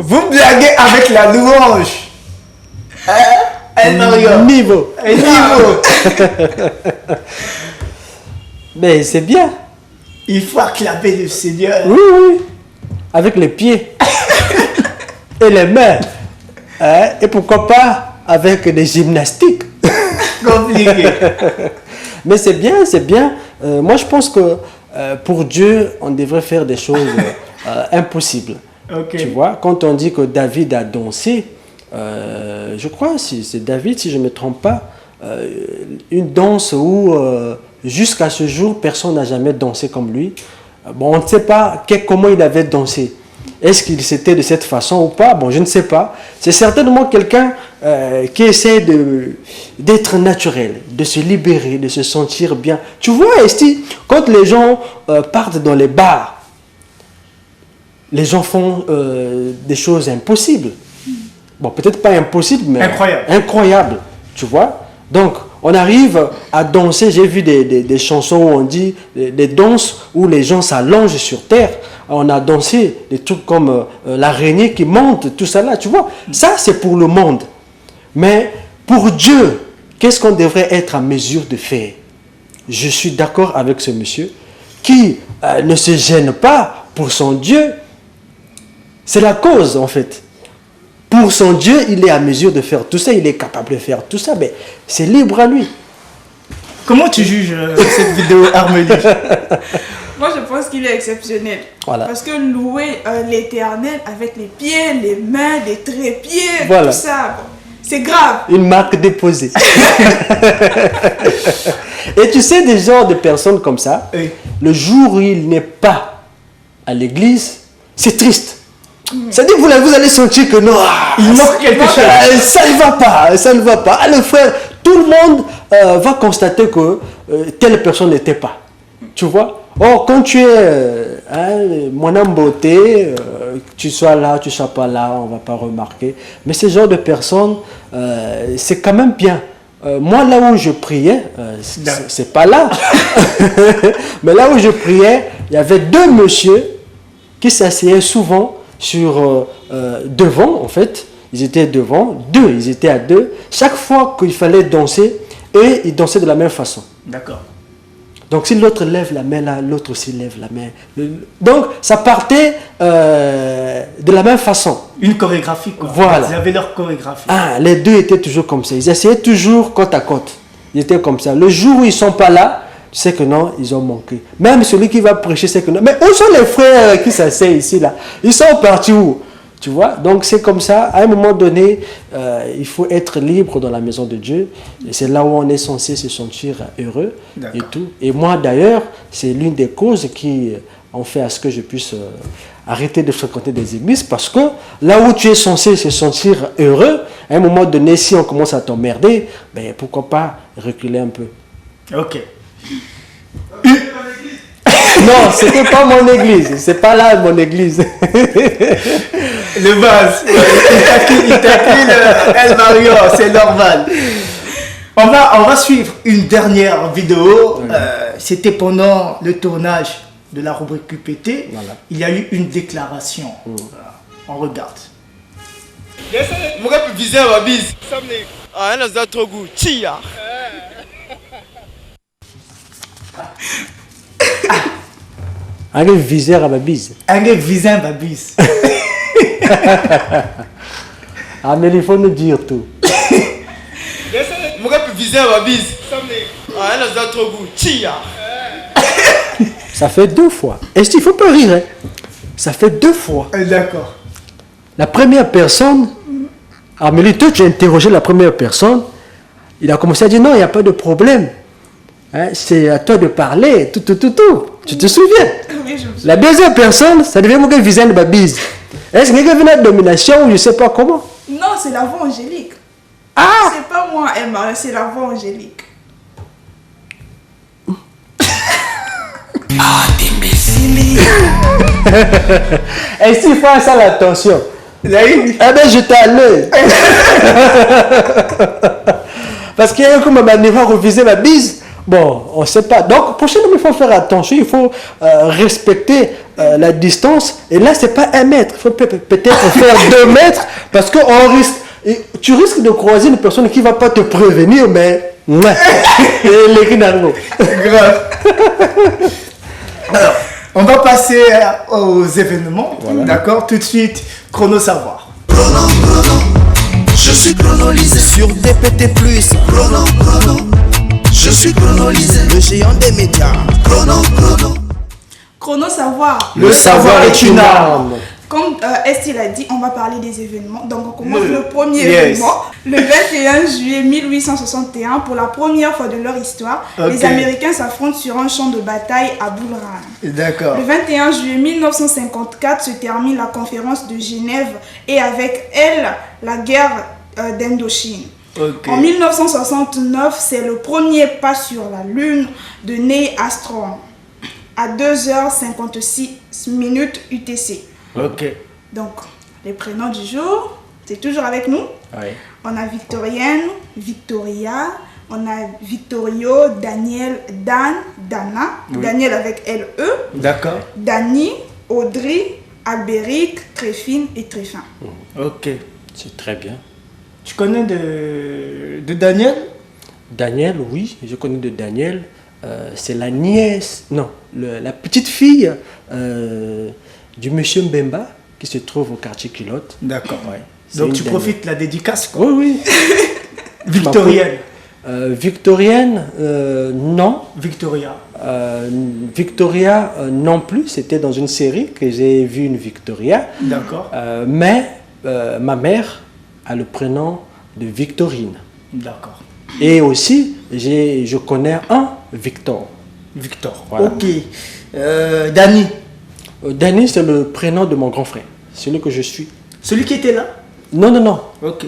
Vous me blaguez avec la louange. El Marion. Niveau. Niveau. Mais c'est bien. Il faut acclamer le Seigneur. Oui, oui. Avec les pieds. Et les mains. Hein? Et pourquoi pas avec des gymnastiques. Compliqué. Mais c'est bien, c'est bien. Moi, je pense que pour Dieu, on devrait faire des choses impossibles. Okay. Tu vois, quand on dit que David a dansé, je crois, si c'est David, si je ne me trompe pas, une danse où jusqu'à ce jour, personne n'a jamais dansé comme lui. Bon, on ne sait pas comment il avait dansé. Est-ce qu'il s'était de cette façon ou pas? Bon, je ne sais pas. C'est certainement quelqu'un qui essaie d'être naturel, de se libérer, de se sentir bien. Tu vois, Esti, quand les gens partent dans les bars, les gens font des choses impossibles. Bon, peut-être pas impossibles, mais incroyables. Tu vois? Donc, on arrive à danser. J'ai vu des chansons où on dit des danses où les gens s'allongent sur terre. On a dansé des trucs comme l'araignée qui monte, tout ça là. Tu vois? Ça, c'est pour le monde. Mais pour Dieu, qu'est-ce qu'on devrait être en mesure de faire? Je suis d'accord avec ce monsieur qui ne se gêne pas pour son Dieu. C'est la cause, en fait. Pour son Dieu, il est à mesure de faire tout ça, il est capable de faire tout ça, mais c'est libre à lui. Comment tu juges cette vidéo, Harmonie? Moi, je pense qu'il est exceptionnel. Voilà. Parce que louer l'Éternel avec les pieds, les mains, les trépieds, voilà. Tout ça, bon, c'est grave. Une marque déposée. Et tu sais, des genres de personnes comme ça, oui. Le jour où il n'est pas à l'église, c'est triste. C'est-à-dire que vous allez sentir que non, il manque quelque chose. Ça ne va pas, ça ne va pas. Ah, le frère, tout le monde va constater que telle personne n'était pas. Tu vois? Or, quand tu es mon âme beauté, tu sois là, tu ne sois pas là, on ne va pas remarquer. Mais ce genre de personnes, c'est quand même bien. Moi, là où je priais, c'est pas là. Mais là où je priais, il y avait deux messieurs qui s'asseyaient souvent sur devant, en fait. Ils étaient devant, ils étaient à deux. Chaque fois qu'il fallait danser, et ils dansaient de la même façon. D'accord. Donc si l'autre lève la main là, l'autre aussi lève la main. Donc ça partait de la même façon. Une chorégraphie quoi. Voilà. Ils avaient leur chorégraphie. Ah, les deux étaient toujours comme ça. Ils essayaient toujours côte à côte. Ils étaient comme ça. Le jour où ils ne sont pas là, tu sais que non, ils ont manqué. Même celui qui va prêcher sait que non. Mais où sont les frères qui s'asseyent ici là? Ils sont partis où? Tu vois? Donc c'est comme ça. À un moment donné, il faut être libre dans la maison de Dieu. Et c'est là où on est censé se sentir heureux et tout. Et moi d'ailleurs, c'est l'une des causes qui ont fait à ce que je puisse arrêter de fréquenter des églises. Parce que là où tu es censé se sentir heureux, à un moment donné, si on commence à t'emmerder, ben pourquoi pas reculer un peu. Ok. Non, c'était pas mon église. C'est pas là mon église. Le base. Il t'incline El Marion, c'est normal. On va suivre une dernière vidéo. C'était pendant le tournage de la rubrique QPT. Voilà. Il y a eu une déclaration. On regarde. Mon gars peut viser ma bise. Ah, elle a trop goût. Chia. Un gars viseur à ma bise. Un gars visant ma bise. Ah, mais il faut nous dire tout. Mon gars peut viser ma bise. Ah, elle a trop goût. Chia. Ça fait 2 fois. Est-ce qu'il faut pas rire, hein? Ça fait 2 fois. D'accord. La première personne, Amélie, toi tu as interrogé la première personne, il a commencé à dire non, il n'y a pas de problème. Hein, c'est à toi de parler, tout. Tu te souviens? Oui, je me souviens. La deuxième personne, ça devient mon gars visant de ma bise. Est-ce que quelqu'un vient de domination ou je sais pas comment? Non, c'est la voix angélique. Ah! C'est pas moi, Emma, c'est la voix angélique. Ah, t'imbécile. Est-ce qu'il faut ça l'attention? Eh ben, je t'allais. Parce qu'il y a comme un niveau reviser ma bise. Bon, on ne sait pas. Donc, prochainement, il faut faire attention. Il faut respecter la distance. Et là, ce n'est pas 1 mètre. Il faut peut-être faire 2 mètres. Parce que tu risques de croiser une personne qui ne va pas te prévenir, mais... les rinardos. Grave. Alors, on va passer aux événements. Voilà. D'accord, tout de suite, chrono savoir. Chrono, je suis chronolisé sur DPT+. Chrono, je suis chronolisé, le géant des médias. Chrono savoir. Le savoir est une arme. Comme Esty l'a dit, on va parler des événements. Donc on commence le premier événement. Le 21 juillet 1861, pour la première fois de leur histoire, les Américains s'affrontent sur un champ de bataille à Bull Run. D'accord. Le 21 juillet 1954 se termine la conférence de Genève et avec elle, la guerre d'Indochine. En 1969, c'est le premier pas sur la Lune de Neil Armstrong à 2h56 UTC. Ok. Donc, les prénoms du jour, c'est toujours avec nous. Oui. On a Victorienne, Victoria, on a Victorio, Daniel, Dan, Dana, Daniel avec L-E. D'accord. Dani, Audrey, Albéric, Tréfine et Tréfin. Ok. C'est très bien. Tu connais de Daniel? Daniel, oui, je connais de Daniel. C'est la nièce, non, la petite fille du monsieur Mbemba qui se trouve au quartier Culotte. D'accord. Ouais. Donc tu profites de la dédicace, quoi. Oui. Victorienne. Victorienne, non. Victoria. Victoria, non plus. C'était dans une série que j'ai vu une Victoria. D'accord. Mais ma mère a le prénom de Victorine. D'accord. Et aussi, je connais un Victor. Victor. Voilà. Ok. Dani. Dani, c'est le prénom de mon grand frère. Celui que je suis. Celui qui était là? Non. Ok.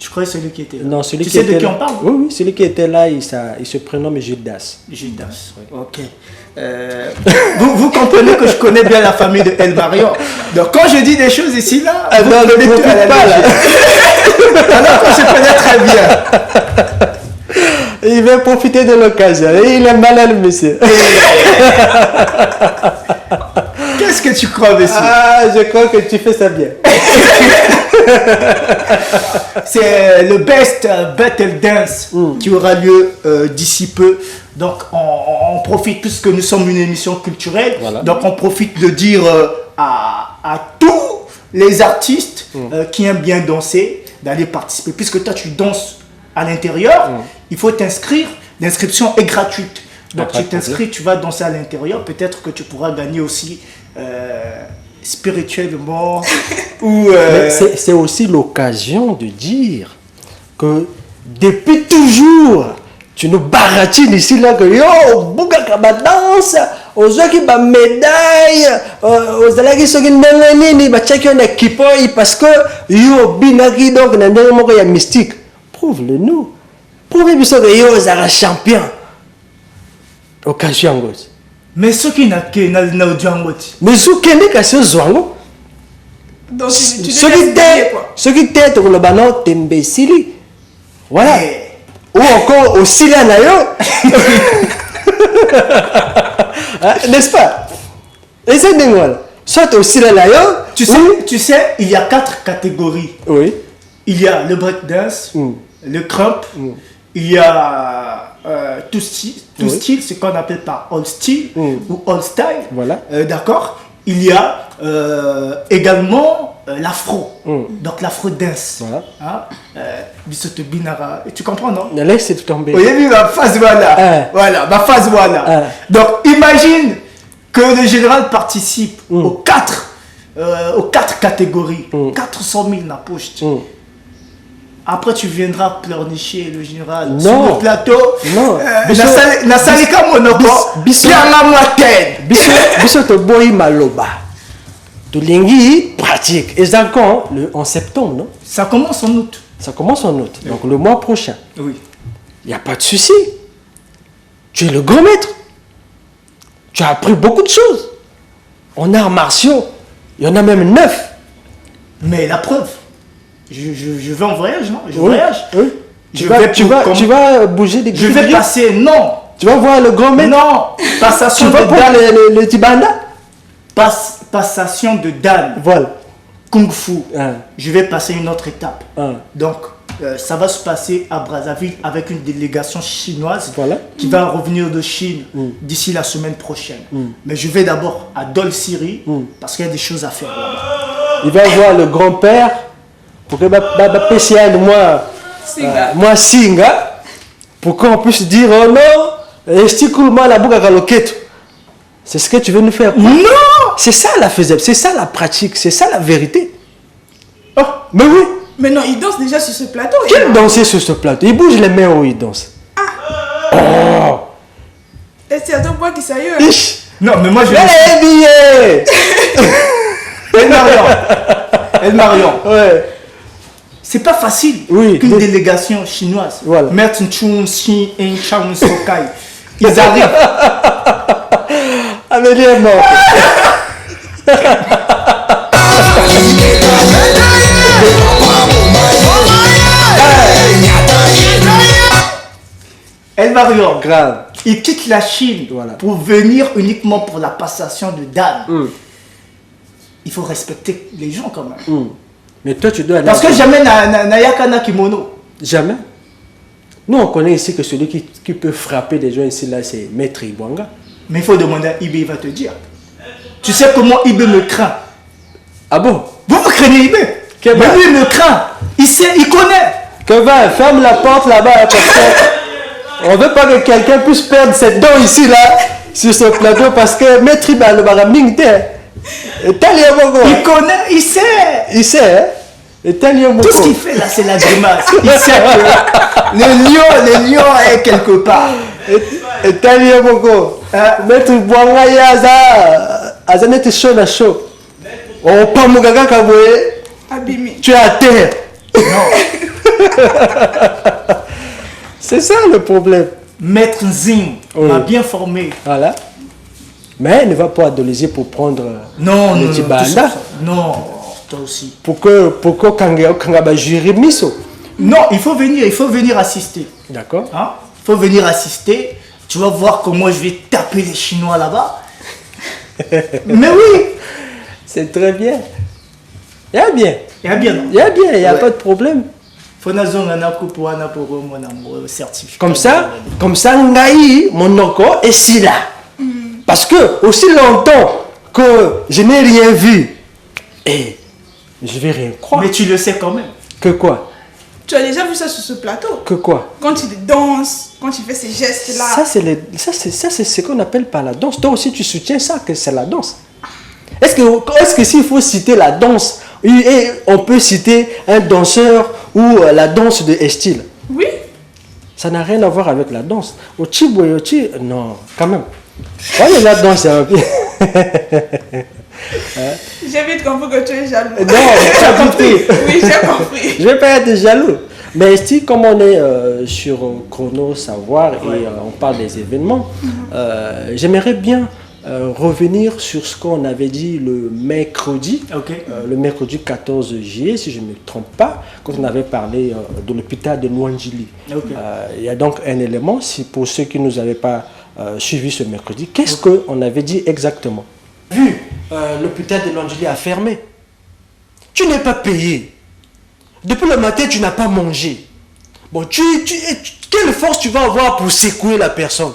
Je croyais celui qui était là. Non, celui tu qui sais était de qui là. on parle? Oui, celui qui était là, il se prénomme Gildas. Gildas. Oui. Ok. Vous comprenez que je connais bien la famille de El Marion. Donc quand je dis des choses ici, là, vous ne connaissez tout à la pas là. Alors que je connais très bien. Il va profiter de l'occasion. Il est malade, monsieur. Qu'est-ce que tu crois, monsieur? Ah, je crois que tu fais ça bien. C'est le Best Battle Dance qui aura lieu d'ici peu. Donc on profite, puisque nous sommes une émission culturelle, donc on profite de dire à tous les artistes qui aiment bien danser d'aller participer. Puisque toi tu danses à l'intérieur, il faut t'inscrire. L'inscription est gratuite. Donc tu t'inscris, tu vas danser à l'intérieur. Peut-être que tu pourras gagner aussi spirituellement. Ou c'est aussi l'occasion de dire que depuis toujours, tu nous baratines ici là que yo, Bougaka ba danse, aux gens qui ba médaille, aux alaki ceux qui n'ont ba check une équipe parce que yo binaki donc na ndenge moko ya mystique. Prouve-le nous. Prouve-le que yo zara champion. Occasion gosse. Mais ceux qui n'ont pas Djangoti. Mais ceux qui n'ont pas Zwango. Donc tu ceux qui t'aident pour le ballon, t'imbécile. Voilà. Ou encore au Sila Nayo. N'est-ce pas? Essaye de moi. Soit au Sila Nayo. Tu sais, il y a 4 catégories. Oui. il y a le breakdance, le crump, il y a tout style, ce qu'on appelle par old style ou old style. Voilà. D'accord. Il y a également l'afro, donc l'afro dance. Voilà. Bisoto Binara. Tu comprends, non? Laisse tomber. Oui, ma phase, voilà. Voilà, ma phase, voilà. Donc, imagine que le général participe aux quatre catégories. 400 000 na poche. Après, tu viendras pleurnicher le général sur le plateau. Non. Nasalika monoko. Biala moitaine. Bisoto boy maloba. Tulingi pratique. Et ça quand en septembre, non? Ça commence en août. Ça commence en août. Donc le mois prochain. Oui. Il n'y a pas de souci. Tu es le grand maître. Tu as appris beaucoup de choses. En arts martiaux, il y en a même 9. Mais la preuve, je vais en voyage, non? Je voyage. Oui. Tu vas bouger des Je vais passer, non. Tu vas voir le grand maître? Non. Passation tu vas voir le Tibanda? Passation de Dan. Voilà. Kung Fu. Je vais passer une autre étape. Donc, ça va se passer à Brazzaville avec une délégation chinoise qui va revenir de Chine d'ici la semaine prochaine. Mais je vais d'abord à Dol Siri parce qu'il y a des choses à faire là-bas. Il va voir le grand-père pour que PCN moi Singa pour qu'on puisse dire oh non, la bouga galoketo. C'est ce que tu veux nous faire. Non! C'est ça la faisable, c'est ça la pratique, c'est ça la vérité. Oh, mais oui. Mais non, il danse déjà sur ce plateau. Quel danser sur ce plateau? Il bouge les mains où il danse. Oh. Et c'est à ton point qui sérieux. Non, mais moi je vais... El Marion. Ouais. C'est pas facile qu'une délégation chinoise, mettre une chun, chi, un chun, sokai, ils arrivent. Amélie est morte. El Marion, il quitte la Chine pour venir uniquement pour la passation de Dan. Il faut respecter les gens quand même. Mais toi, tu dois aller. Parce que jamais Nayakana kimono. Jamais. Nous, on connaît ici que celui qui peut frapper les gens ici, là, c'est Maître Ibwanga. Mais il faut demander à Ibé, il va te dire. Tu sais comment Ibé me craint? Ah bon? Vous craignez Ibé? Mais lui, il me craint. Il sait, il connaît. Kevin, ferme la porte là-bas parce que on veut pas que quelqu'un puisse perdre cette dent ici, là, sur ce plateau parce que Maître Ibé, le baraming, il connaît, il sait. Il sait, hein? Tout ce qu'il fait là, c'est la grimace. Il sait que le lion est quelque part. Maître Bwanga Azanete chaud na chaud. Oh, pas mon gaga kaboué. Tu es à terre. Non. C'est ça le problème. Maître Zing m'a bien formé. Voilà. Mais il ne va pas adolescer pour prendre le Tibanda. Non, toi aussi. Pour que Kangaba jury miso. Non, il faut venir assister. D'accord. Hein? Il faut venir assister. Tu vas voir comment je vais taper les Chinois là-bas. Mais oui. C'est très bien. Il y a bien. Il y a bien. Il n'y a pas de problème. Comme ça, Ngaï, Monoko, et si là. Parce que aussi longtemps que je n'ai rien vu, et je vais rien croire. Mais tu le sais quand même. Que quoi? Tu as déjà vu ça sur ce plateau? Que quoi? Quand il danse, quand il fait ces gestes-là. Ça, c'est ce qu'on appelle par la danse. Toi aussi, tu soutiens ça, que c'est la danse. Est-ce que s'il faut citer la danse, et on peut citer un danseur ou la danse de Estil? Oui. Ça n'a rien à voir avec la danse. Non, quand même. Ouais, la danse, c'est un peu... J'ai vite compris que tu es jaloux. Non, tu as compris. Oui, j'ai compris. Je ne vais pas être jaloux. Mais si, comme on est sur Chrono Savoir et on parle des événements, j'aimerais bien revenir sur ce qu'on avait dit le mercredi, le mercredi 14 juillet, si je ne me trompe pas, quand on avait parlé de l'hôpital de Nwangili. Il y a donc un élément, si pour ceux qui ne nous avaient pas suivi ce mercredi, qu'est-ce qu'on avait dit exactement? Vu l'hôpital de Nwangili a fermé, tu n'es pas payé. Depuis le matin, tu n'as pas mangé. Bon, quelle force tu vas avoir pour secouer la personne?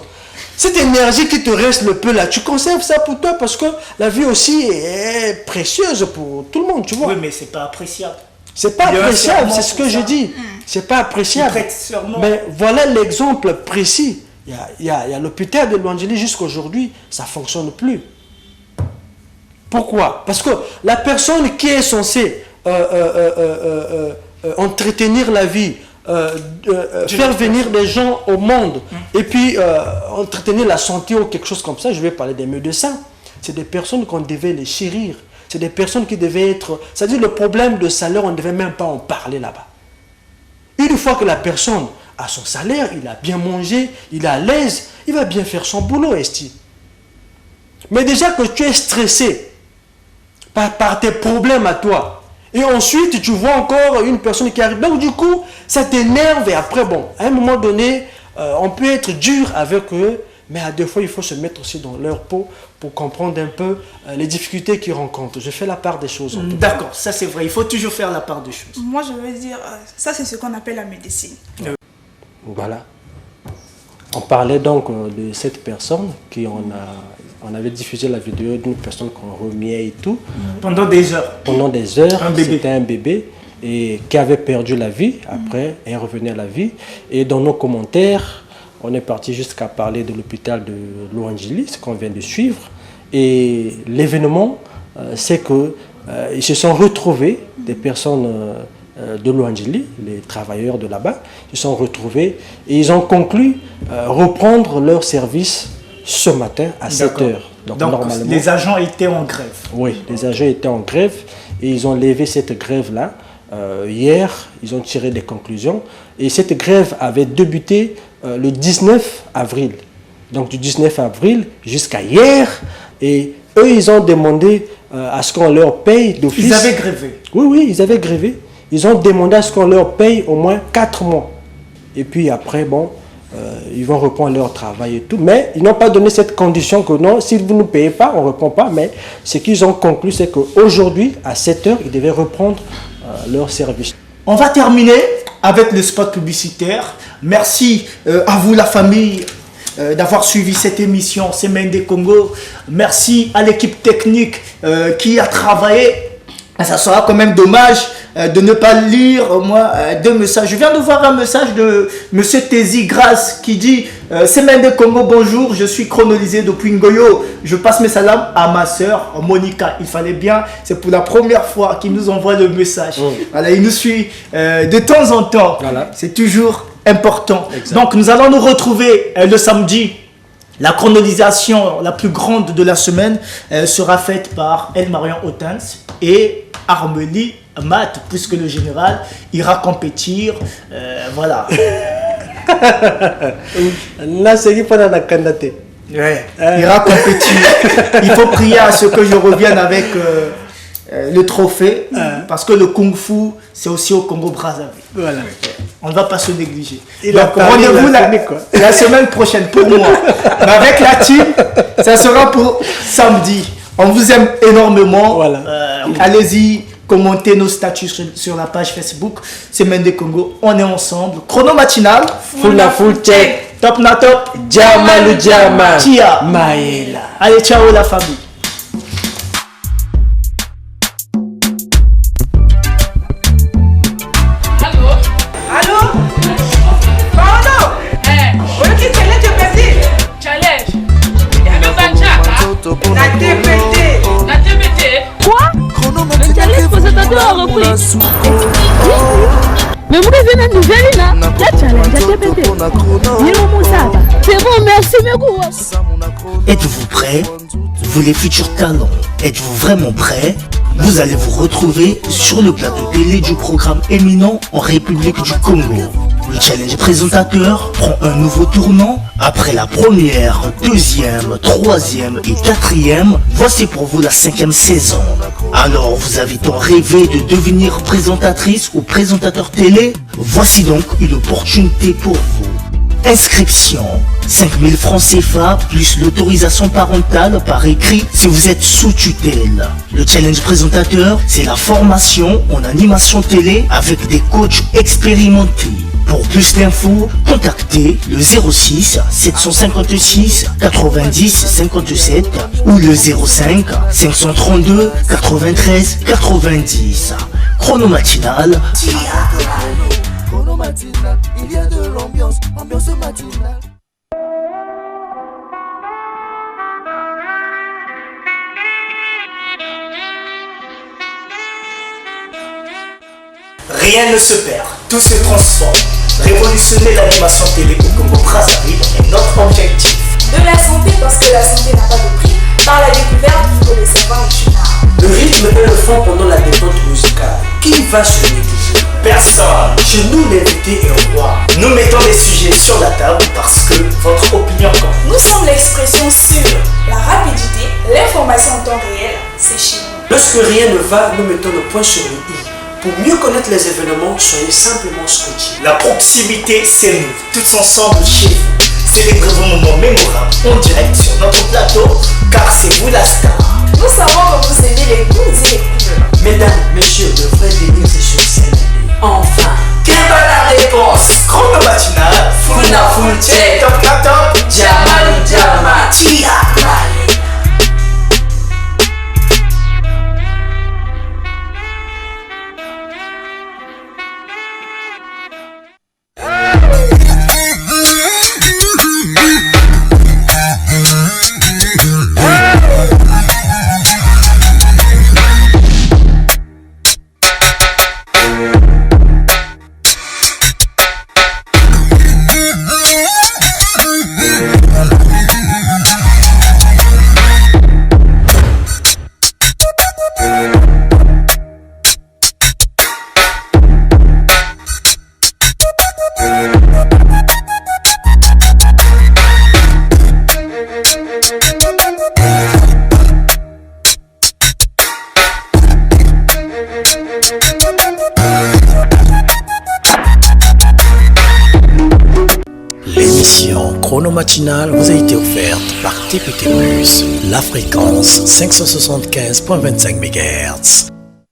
Cette énergie qui te reste le peu là, tu conserves ça pour toi parce que la vie aussi est précieuse pour tout le monde, tu vois. Oui, mais c'est pas appréciable. C'est pas appréciable, c'est ce que je dis. C'est pas appréciable. Mais voilà l'exemple précis. Il y a l'hôpital de Luandjili jusqu'aujourd'hui, ça ne fonctionne plus. Pourquoi? Parce que la personne qui est censée entretenir la vie, faire venir des gens au monde et puis entretenir la santé ou quelque chose comme ça, je vais parler des médecins. C'est des personnes qu'on devait les chérir. C'est des personnes qui devaient être... C'est-à-dire le problème de salaire, on ne devait même pas en parler là-bas. Une fois que la personne a son salaire, il a bien mangé, il est à l'aise, il va bien faire son boulot, Esti. Mais déjà que tu es stressé par tes problèmes à toi, et ensuite, tu vois encore une personne qui arrive. Donc, du coup, ça t'énerve. Et après, bon, à un moment donné, on peut être dur avec eux. Mais à deux fois, il faut se mettre aussi dans leur peau pour comprendre un peu les difficultés qu'ils rencontrent. Je fais la part des choses. D'accord, ça c'est vrai. Il faut toujours faire la part des choses. Moi, je veux dire, ça c'est ce qu'on appelle la médecine. Voilà. On parlait donc de cette personne qui on avait diffusé la vidéo d'une personne qu'on remuait et tout. Pendant des heures. Pendant des heures. Un bébé. C'était un bébé et qui avait perdu la vie. Après, elle revenait à la vie. Et dans nos commentaires, on est parti jusqu'à parler de l'hôpital de Luandjili, ce qu'on vient de suivre. Et l'événement, c'est qu'ils se sont retrouvés, des personnes de Luandjili, les travailleurs de là-bas, se sont retrouvés et ils ont conclu reprendre leur service ce matin à 7 heures. Donc normalement, les agents étaient en grève. Oui, les agents étaient en grève et ils ont levé cette grève-là. Hier, ils ont tiré des conclusions et cette grève avait débuté le 19 avril. Donc du 19 avril jusqu'à hier. Et eux, ils ont demandé à ce qu'on leur paye d'office. Ils avaient grévé. Oui, ils avaient grévé. Ils ont demandé à ce qu'on leur paye au moins 4 mois. Et puis après, bon, ils vont reprendre leur travail et tout. Mais ils n'ont pas donné cette condition que non, si vous ne payez pas, on ne reprend pas. Mais ce qu'ils ont conclu, c'est qu'aujourd'hui, à 7 heures, ils devaient reprendre leur service. On va terminer avec le spot publicitaire. Merci à vous, la famille, d'avoir suivi cette émission Semaine des Congo. Merci à l'équipe technique qui a travaillé. Ça sera quand même dommage de ne pas lire au moins deux messages. Je viens de voir un message de M. Tézi Grasse qui dit Semaine de Congo, bonjour, je suis chronolisé depuis Ngoyo. Je passe mes salams à ma soeur Monica. Il fallait bien, c'est pour la première fois qu'il nous envoie le message. Voilà, il nous suit de temps en temps. Voilà. C'est toujours important. Exact. Donc nous allons nous retrouver le samedi. La chronolisation la plus grande de la semaine sera faite par El Marion Otens et Armeli Mat, puisque le général ira compétir. Voilà. Là, c'est qui pendant la candidature. Ouais, il ira compétir. Il faut prier à ce que je revienne avec le trophée, parce que le Kung Fu, c'est aussi au Congo-Brazzaville. Voilà. On ne va pas se négliger. Donc, rendez-vous la semaine prochaine pour moi. Mais avec la team, ça sera pour samedi. On vous aime énormément. Voilà. Allez-y, commentez nos statuts sur la page Facebook Semaine des Congo. On est ensemble. Chrono matinal. Full check. Top na top. Jama le Jama. Tia. Maïla. Allez, ciao la famille. Mais vous avez une nouvelle là, la challenge a TPT. C'est bon, merci beaucoup. Êtes-vous prêts? Vous les futurs talents, êtes-vous vraiment prêts? Vous allez vous retrouver sur le plateau télé du programme éminent en République du Congo. Le challenge présentateur prend un nouveau tournant. Après la première, deuxième, troisième et quatrième, voici pour vous la 5e saison. Alors vous avez tant rêvé de devenir présentatrice ou présentateur télé? Voici donc une opportunité pour vous. Inscription 5000 francs CFA plus l'autorisation parentale par écrit si vous êtes sous tutelle. Le challenge présentateur, c'est la formation en animation télé avec des coachs expérimentés. Pour plus d'infos, contactez le 06 756 90 57 ou le 05 532 93 90. Chrono matinal. Chrono matinal, il y a de l'ambiance, ambiance matinale. Rien ne se perd, tout se transforme. Révolutionner l'animation télé au Congo-Brazzaville est notre objectif. De la santé parce que la santé n'a pas de prix, par la découverte pour que le savoir est une art. Le rythme est le fond pendant la détente musicale. Qui va se négliger? Personne. Chez nous, l'invité est roi. Nous mettons les sujets sur la table parce que votre opinion compte. Nous sommes l'expression sûre. La rapidité, l'information en temps réel, c'est chez nous. Lorsque rien ne va, nous mettons le point sur le i. Pour mieux connaître les événements, soyez simplement scotchés. La proximité, c'est nous, tous ensemble chez vous. Célébrez vos moments mémorables en direct sur notre plateau, car c'est vous la star. Nous savons que vous aimez les goûts et les couleurs. Mesdames, messieurs, le vrai délire, c'est sur scène. Enfin, quelle va la réponse? Chrono matinal, full na full check, top na top, Jamalu Jama, Tia. L'émission Chrono Matinal vous a été offerte par TPT+, la fréquence 575.25 MHz.